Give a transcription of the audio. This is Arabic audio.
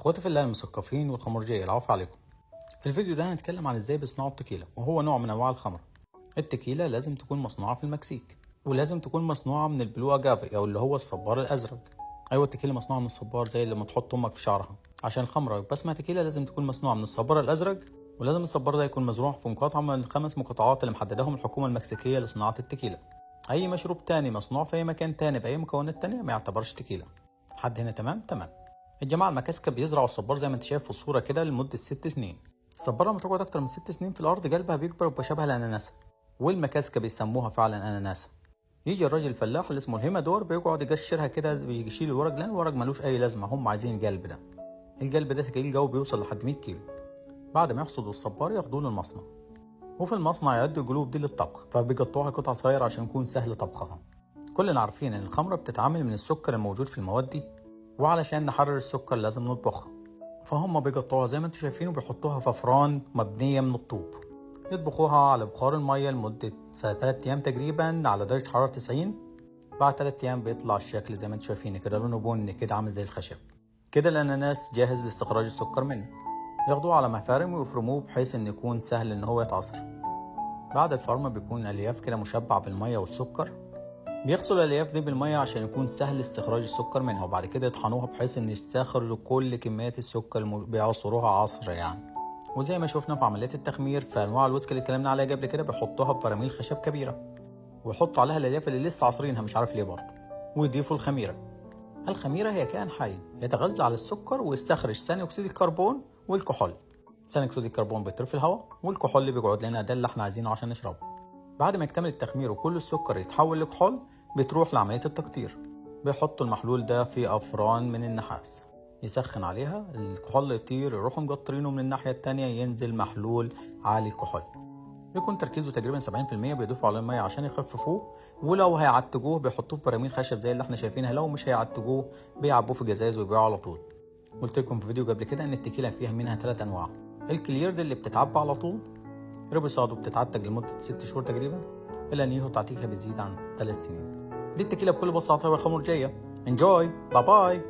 اخواتي في الله المثقفين والخمرجية، العفو عليكم. في الفيديو ده هنتكلم عن ازاي بيصنعوا التكيلا، وهو نوع من انواع الخمر. التكيلا لازم تكون مصنوعة في المكسيك، ولازم تكون مصنوعة من البلو اجافي او اللي هو الصبار الازرق. ايوه، التكيلا مصنوعة من الصبار زي اللي ما تحط امك في شعرها. عشان الخمرة يبقى اسمها تكيلا لازم تكون مصنوعة من الصبار الازرق، ولازم الصبار ده يكون مزروع في مقاطعة من الخمس مقاطعات اللي محددهم الحكومة المكسيكية لصناعة التكيلا. اي مشروب تاني مصنوع في اي مكان تاني باي مكونات تانية ما يعتبرش تكيلا. لحد هنا تمام تمام. الجماعة المكاسكة بيزرعوا الصبار زي ما انت شايف في الصورة كده لمدة 6 سنين. الصبارة لما تقعد أكتر من 6 سنين في الأرض قلبها بيكبر ويبقى شبه الأناناسة، والمكاسكة بيسموها فعلا أناناسة. يجي الراجل الفلاح اللي اسمه الهيمادور بيقعد يقشرها كده، بيشيل الورق لأن الورق ملوش أي لازمة، هم عايزين القلب ده. القلب ده تلاقيه الجو بيوصل لحد 100 كيلو. بعد ما يحصدوا الصبار ياخدوه للمصنع، وفي المصنع يعدوا القلوب دي للطبخ، فبيقطعوها قطع صغيرة عشان يكون سهل طبخها. كلنا عارفين إن الخمرة بتتعامل من السكر الموجود في المواد دي، وعلشان نحرر السكر لازم نطبخها. فهم بيقطعوها زي ما انتم شايفين وبيحطوها في فران مبنية من الطوب، يطبخوها على بخار المية لمدة 3 أيام تقريبا على درجة حرارة 90. بعد 3 أيام بيطلع الشكل زي ما انتم شايفين كده، لونه بني كده عامل زي الخشب. كده الأناناس جاهز لاستخراج السكر منه. ياخدوه على مفارم ويفرموه بحيث إن يكون سهل إن هو يتعصر. بعد الفرم بيكون الألياف كده مشبع بالمية والسكر. بيغسلوا الألياف دي بالمية عشان يكون سهل استخراج السكر منها، وبعد كده يطحنوها بحيث ان يستخرجوا كل كميات السكر بيعصروها عصر يعني. وزي ما شفنا في عمليات التخمير في انواع الويسكي اللي اتكلمنا عليها قبل كده، بيحطوها ببراميل خشب كبيرة، ويحطوا عليها الألياف اللي لسه عصرينها مش عارف ليه برضه، ويضيفوا الخميرة. الخميرة هي كائن حي يتغذى على السكر ويستخرج ثاني أكسيد الكربون والكحول. ثاني أكسيد الكربون بيطير في الهواء، والكحول اللي بيقعد لنا ده اللي احنا عايزينه عشان نشربه. بعد ما يكتمل التخمير وكل السكر يتحول لكحول، بتروح لعملية التقطير. بيحطوا المحلول ده في أفران من النحاس، يسخن عليها الكحول يطير، يروحوا مقطرينه من الناحية التانية ينزل محلول عالي الكحول. بيكون تركيزه تقريبا 70%، بيضيفوا عليه المية عشان يخففوه، ولو هيعتجوه بيحطوه في براميل خشب زي اللي احنا شايفينها، لو مش هيعتجوه بيعبوه في جزاز ويبيعوه على طول. قلت لكم في فيديو قبل كده ان التكيلة فيها منها 3 انواع. الكلير دي اللي بتتعبى على طول، ريبوسادو بتتعتج لمدة 6 شهور تقريبا، الانيهو تعتيقها بتزيد عن 3 سنين. دي التكيلة بكل بساطة وخمر جاية. انجوي، باي باي.